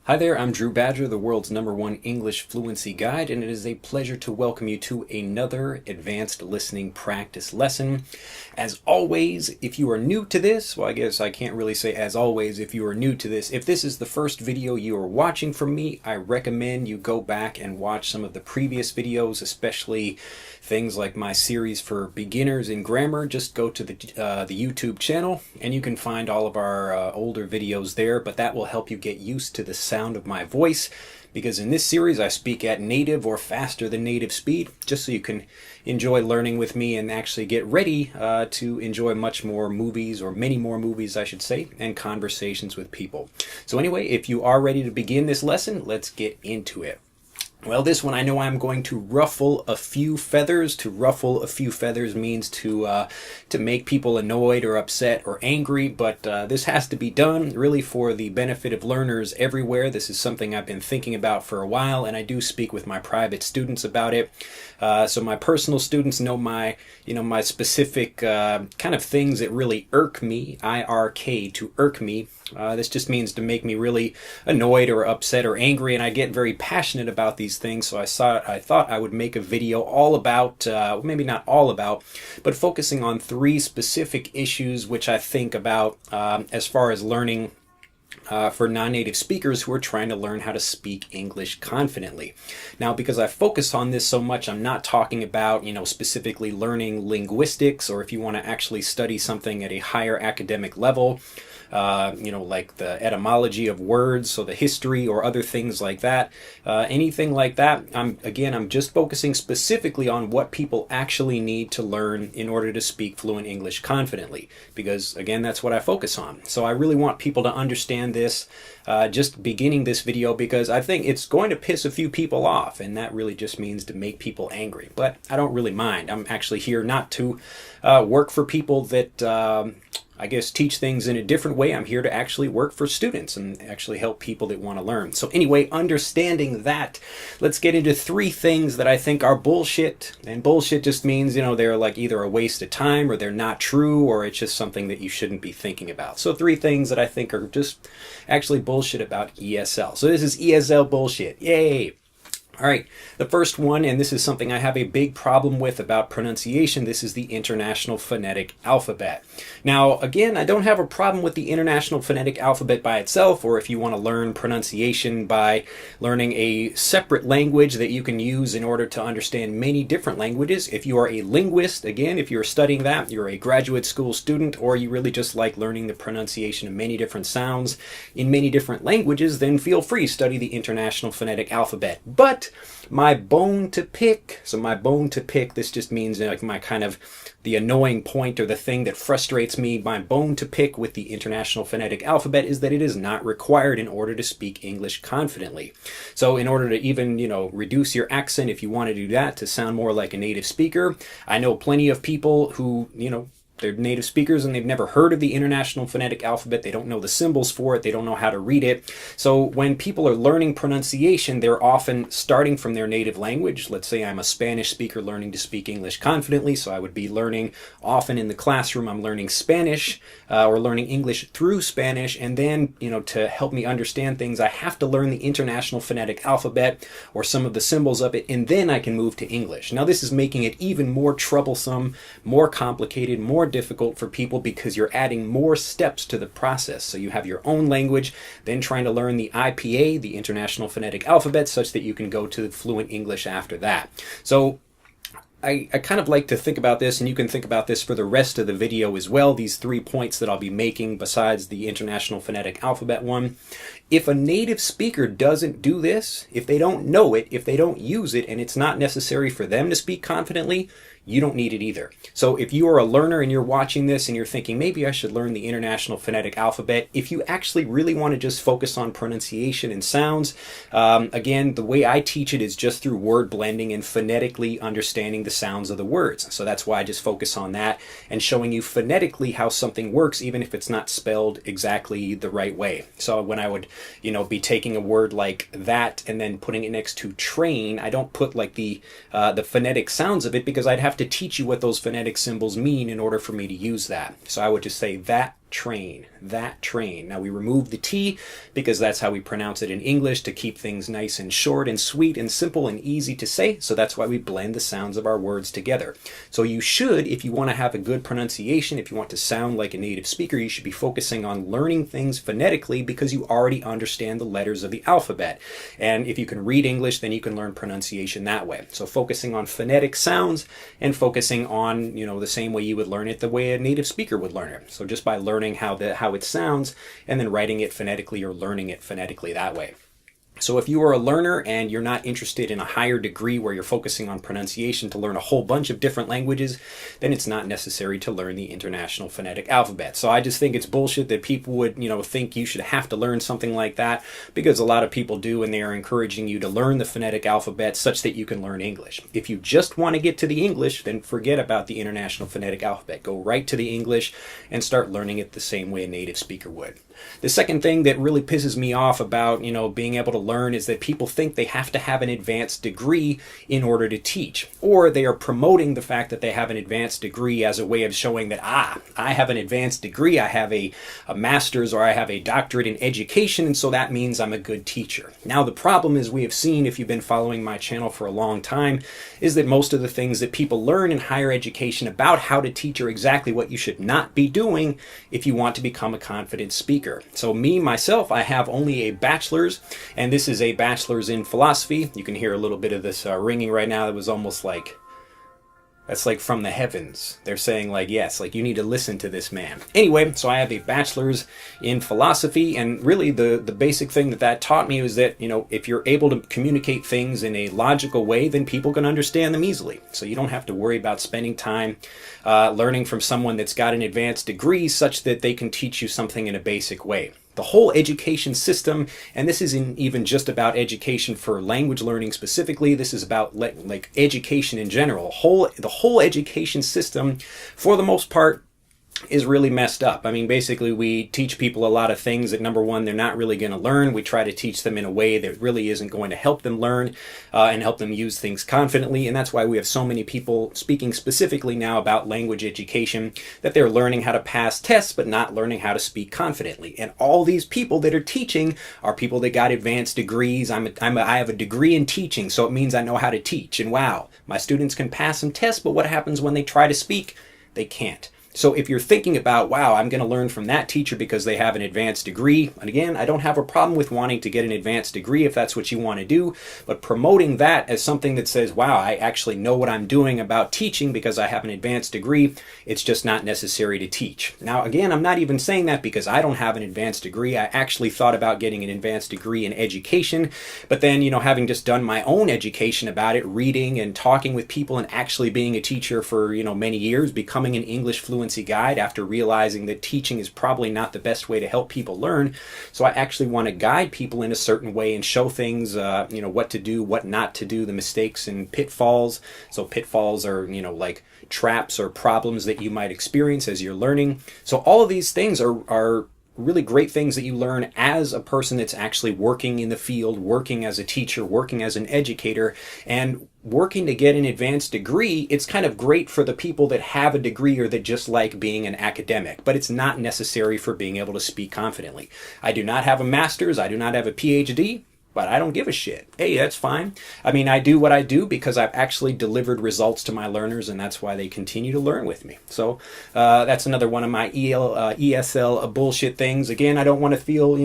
Hi there, I'm Drew Badger, the world's #1 English fluency guide, and it is a pleasure to welcome you to another advanced listening practice lesson. As always, if you are new to this, well, I guess I can't really say as always if you are new to this. If this is the first video you are watching from me, I recommend you go back and watch some of the previous videos, especially things like my series for beginners in grammar. Just go to the YouTube channel and you can find all of our older videos there, but that will help you get used to the sound of my voice, because in this series I speak at native or faster than native speed, just so you can enjoy learning with me and actually get ready to enjoy much more movies, or many more movies I should say, and conversations with people. So anyway, if you are ready to begin this lesson, let's get into it. Well, this one I know I'm going to ruffle a few feathers. To ruffle a few feathers means to make people annoyed or upset or angry, but this has to be done really for the benefit of learners everywhere. This is something I've been thinking about for a while, and I do speak with my private students about it. So my personal students know my specific kind of things that really irk me. IRK, to irk me. This just means to make me really annoyed or upset or angry, and I get very passionate about these things. So I thought I would make a video all about, maybe not all about, but focusing on 3 specific issues which I think about as far as learning for non-native speakers who are trying to learn how to speak English confidently. Now, because I focus on this so much, I'm not talking about, specifically learning linguistics, or if you want to actually study something at a higher academic level, like the etymology of words, so the history or other things like that, anything like that. I'm just focusing specifically on what people actually need to learn in order to speak fluent English confidently, because again, that's what I focus on. So I really want people to understand this, just beginning this video, because I think it's going to piss a few people off, and that really just means to make people angry. But I don't really mind. I'm actually here not to work for people that I guess teach things in a different way. I'm here to actually work for students and actually help people that want to learn. So anyway, understanding that, let's get into 3 things that I think are bullshit. And bullshit just means, they're like either a waste of time, or they're not true, or it's just something that you shouldn't be thinking about. So 3 things that I think are just actually bullshit about ESL. So this is ESL bullshit. Yay! All right, the first one, and this is something I have a big problem with about pronunciation, this is the International Phonetic Alphabet. Now, again, I don't have a problem with the International Phonetic Alphabet by itself, or if you want to learn pronunciation by learning a separate language that you can use in order to understand many different languages. If you are a linguist, again, if you're studying that, you're a graduate school student, or you really just like learning the pronunciation of many different sounds in many different languages, then feel free to study the International Phonetic Alphabet. But my bone to pick, this just means like my kind of the annoying point, or the thing that frustrates me, my bone to pick with the International Phonetic Alphabet is that it is not required in order to speak English confidently. So in order to even, reduce your accent, if you want to do that, to sound more like a native speaker, I know plenty of people who, they're native speakers and they've never heard of the International Phonetic Alphabet. They don't know the symbols for it. They don't know how to read it. So when people are learning pronunciation, they're often starting from their native language. Let's say I'm a Spanish speaker learning to speak English confidently, so I would be learning often in the classroom. I'm learning Spanish or learning English through Spanish, and then, to help me understand things, I have to learn the International Phonetic Alphabet or some of the symbols of it, and then I can move to English. Now, this is making it even more troublesome, more complicated, more difficult for people, because you're adding more steps to the process. So you have your own language, then trying to learn the IPA, the International Phonetic Alphabet, such that you can go to fluent English after that. So I kind of like to think about this, and you can think about this for the rest of the video as well, these 3 points that I'll be making besides the International Phonetic Alphabet one. If a native speaker doesn't do this, if they don't know it, if they don't use it, and it's not necessary for them to speak confidently, you don't need it either. So if you are a learner and you're watching this and you're thinking, maybe I should learn the International Phonetic Alphabet, if you actually really want to just focus on pronunciation and sounds, again, the way I teach it is just through word blending and phonetically understanding the sounds of the words. So that's why I just focus on that and showing you phonetically how something works, even if it's not spelled exactly the right way. So when I would, be taking a word like that and then putting it next to train, I don't put like the phonetic sounds of it, because I'd have to teach you what those phonetic symbols mean in order for me to use that. So I would just say that train. that train. Now we remove the T because that's how we pronounce it in English, to keep things nice and short and sweet and simple and easy to say. So that's why we blend the sounds of our words together. So you should, if you want to have a good pronunciation, if you want to sound like a native speaker, you should be focusing on learning things phonetically because you already understand the letters of the alphabet. And if you can read English, then you can learn pronunciation that way. So focusing on phonetic sounds and focusing on, the same way you would learn it, the way a native speaker would learn it. So just by learning how it sounds and then writing it phonetically or learning it phonetically that way. So if you are a learner and you're not interested in a higher degree where you're focusing on pronunciation to learn a whole bunch of different languages, then it's not necessary to learn the International Phonetic Alphabet. So I just think it's bullshit that people would, think you should have to learn something like that, because a lot of people do, and they are encouraging you to learn the phonetic alphabet such that you can learn English. If you just want to get to the English, then forget about the International Phonetic Alphabet. Go right to the English and start learning it the same way a native speaker would. The second thing that really pisses me off about, being able to learn is that people think they have to have an advanced degree in order to teach, or they are promoting the fact that they have an advanced degree as a way of showing that, I have an advanced degree, I have a master's, or I have a doctorate in education, and so that means I'm a good teacher. Now the problem is, we have seen, if you've been following my channel for a long time, is that most of the things that people learn in higher education about how to teach are exactly what you should not be doing if you want to become a confident speaker. So myself, I have only a bachelor's, and this is a bachelor's in philosophy. You can hear a little bit of this ringing right now. That was almost like, that's like from the heavens. They're saying like, yes, like you need to listen to this man. Anyway, so I have a bachelor's in philosophy, and really the basic thing that taught me was that, if you're able to communicate things in a logical way, then people can understand them easily. So you don't have to worry about spending time learning from someone that's got an advanced degree such that they can teach you something in a basic way. The whole education system, and this isn't even just about education for language learning specifically, this is about like education in general. The whole education system, for the most part, is really messed up. I mean, basically, we teach people a lot of things that, number one, they're not really going to learn. We try to teach them in a way that really isn't going to help them learn and help them use things confidently. And that's why we have so many people speaking specifically now about language education, that they're learning how to pass tests, but not learning how to speak confidently. And all these people that are teaching are people that got advanced degrees. I have a degree in teaching, so it means I know how to teach. And wow, my students can pass some tests, but what happens when they try to speak? They can't. So if you're thinking about, wow, I'm going to learn from that teacher because they have an advanced degree, and again, I don't have a problem with wanting to get an advanced degree if that's what you want to do, but promoting that as something that says, wow, I actually know what I'm doing about teaching because I have an advanced degree, it's just not necessary to teach. Now, again, I'm not even saying that because I don't have an advanced degree. I actually thought about getting an advanced degree in education, but then, having just done my own education about it, reading and talking with people and actually being a teacher for, many years, becoming an English fluency guide after realizing that teaching is probably not the best way to help people learn. So I actually want to guide people in a certain way and show things, what to do, what not to do, the mistakes and pitfalls. So pitfalls are, like traps or problems that you might experience as you're learning. So all of these things are really great things that you learn as a person that's actually working in the field, working as a teacher, working as an educator, and working to get an advanced degree. It's kind of great for the people that have a degree or that just like being an academic, but it's not necessary for being able to speak confidently. I do not have a master's, I do not have a PhD, but I don't give a shit. Hey, that's fine. I mean, I do what I do because I've actually delivered results to my learners, and that's why they continue to learn with me. So that's another one of my ESL bullshit things. Again, I don't want to feel,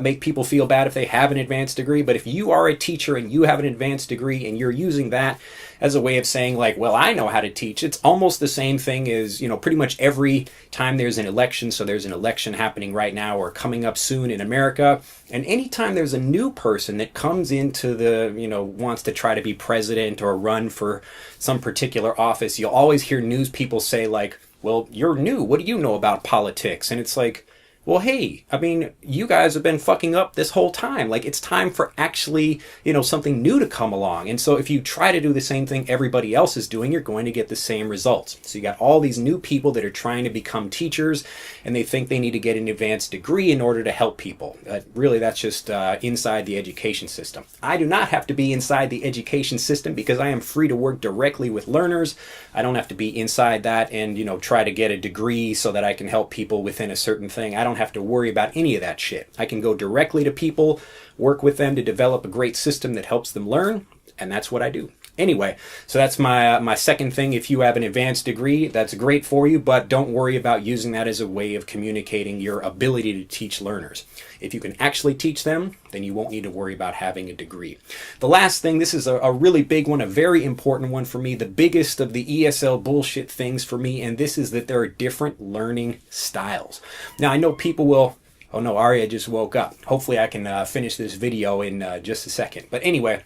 make people feel bad if they have an advanced degree, but if you are a teacher and you have an advanced degree and you're using that as a way of saying like, well, I know how to teach, it's almost the same thing as, pretty much every time there's an election. So there's an election happening right now or coming up soon in America. And anytime there's a new person that comes into the, wants to try to be president or run for some particular office, you'll always hear news people say like, well, you're new. What do you know about politics? And it's like, well, hey, I mean, you guys have been fucking up this whole time. Like, it's time for actually, something new to come along. And so if you try to do the same thing everybody else is doing, you're going to get the same results. So you got all these new people that are trying to become teachers, and they think they need to get an advanced degree in order to help people. Really, that's just inside the education system. I do not have to be inside the education system because I am free to work directly with learners. I don't have to be inside that and, try to get a degree so that I can help people within a certain thing. I don't have to worry about any of that shit. I can go directly to people, work with them to develop a great system that helps them learn, and that's what I do. Anyway, so that's my second thing. If you have an advanced degree, that's great for you, but don't worry about using that as a way of communicating your ability to teach learners. If you can actually teach them, then you won't need to worry about having a degree. The last thing, this is a really big one, a very important one for me, the biggest of the ESL bullshit things for me, and this is that there are different learning styles. Now, I know people will... Oh no, Arya just woke up. Hopefully I can finish this video in just a second. But anyway,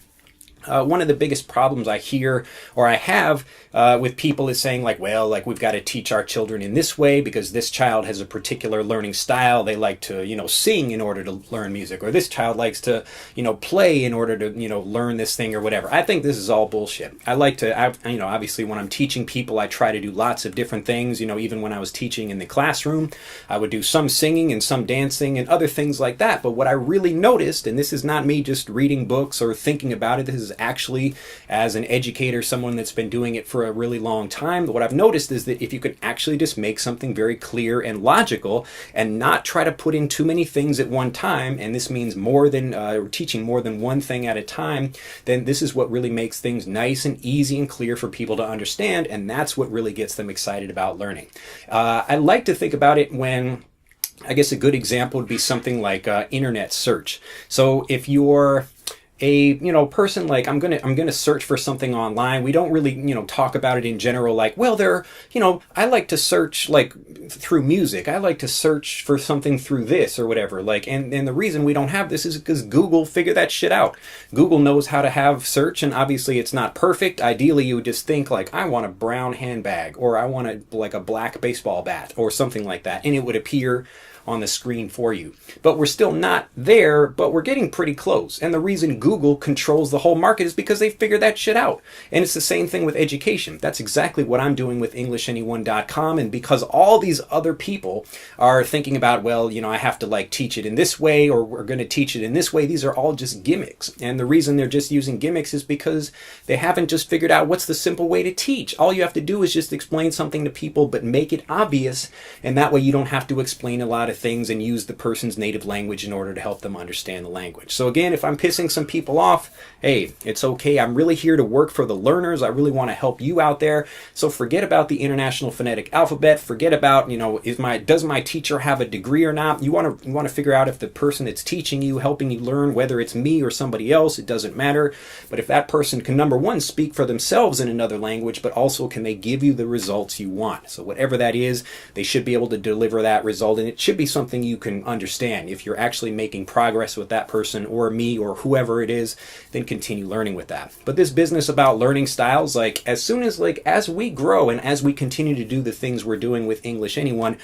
one of the biggest problems I hear or I have with people is saying like, well, like we've got to teach our children in this way because this child has a particular learning style. They like to, sing in order to learn music, or this child likes to, play in order to, learn this thing or whatever. I think this is all bullshit. I like to, obviously when I'm teaching people, I try to do lots of different things. Even when I was teaching in the classroom, I would do some singing and some dancing and other things like that. But what I really noticed, and this is not me just reading books or thinking about it, this is actually, as an educator, someone that's been doing it for a really long time, what I've noticed is that if you can actually just make something very clear and logical and not try to put in too many things at one time, and this means more than teaching more than one thing at a time, then this is what really makes things nice and easy and clear for people to understand, and that's what really gets them excited about learning. I like to think about it when, I guess a good example would be something like internet search. So if you're a person like I'm gonna search for something online, we don't really talk about it in general like, well, I like to search like through music, I like to search for something through this or whatever, like, and the reason we don't have this is because Google figured that shit out. Google knows how to have search, and obviously it's not perfect. Ideally you would just think like, I want a brown handbag, or I want a black baseball bat or something like that, and it would appear on the screen for you. But we're still not there, but we're getting pretty close. And the reason Google controls the whole market is because they figured that shit out. And it's the same thing with education. That's exactly what I'm doing with EnglishAnyone.com. And because all these other people are thinking about, well, I have to like teach it in this way, or we're going to teach it in this way, these are all just gimmicks. And the reason they're just using gimmicks is because they haven't just figured out what's the simple way to teach. All you have to do is just explain something to people, but make it obvious. And that way you don't have to explain a lot of things and use the person's native language in order to help them understand the language. So again, if I'm pissing some people off, hey, it's okay. I'm really here to work for the learners. I really want to help you out there. So forget about the International Phonetic Alphabet. Forget about, does my teacher have a degree or not? You want to figure out if the person that's teaching you, helping you learn, whether it's me or somebody else, it doesn't matter. But if that person can, number one, speak for themselves in another language, but also can they give you the results you want? So whatever that is, they should be able to deliver that result, and it should be something you can understand. If you're actually making progress with that person or me or whoever it is, then continue learning with that. But this business about learning styles, like as we grow and as we continue to do the things we're doing with English Anyone,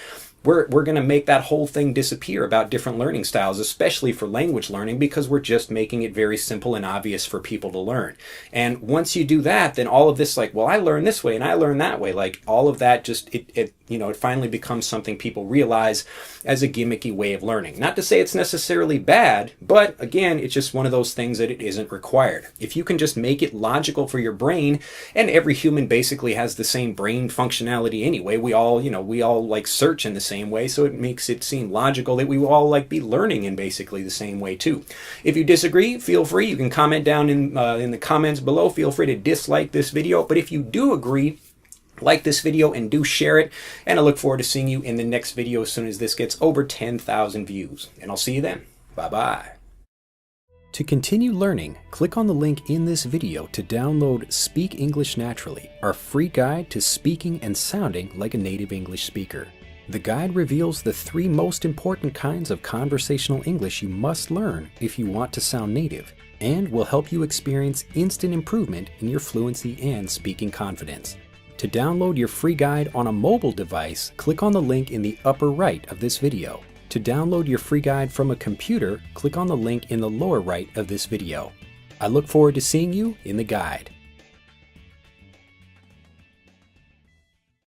we're going to make that whole thing disappear about different learning styles, especially for language learning, because we're just making it very simple and obvious for people to learn. And once you do that, then all of this, like, well, I learn this way and I learn that way, like all of that just, it finally becomes something people realize as a gimmicky way of learning. Not to say it's necessarily bad, but again, it's just one of those things that it isn't required. If you can just make it logical for your brain, and every human basically has the same brain functionality anyway, we all like search in the same way, so it makes it seem logical that we will all like be learning in basically the same way too. If you disagree, feel free. You can comment down in the comments below. Feel free to dislike this video, but if you do agree, like this video and do share it, and I look forward to seeing you in the next video as soon as this gets over 10,000 views. And I'll see you then. Bye-bye. To continue learning, click on the link in this video to download Speak English Naturally, our free guide to speaking and sounding like a native English speaker. The guide reveals the 3 most important kinds of conversational English you must learn if you want to sound native, and will help you experience instant improvement in your fluency and speaking confidence. To download your free guide on a mobile device, click on the link in the upper right of this video. To download your free guide from a computer, click on the link in the lower right of this video. I look forward to seeing you in the guide.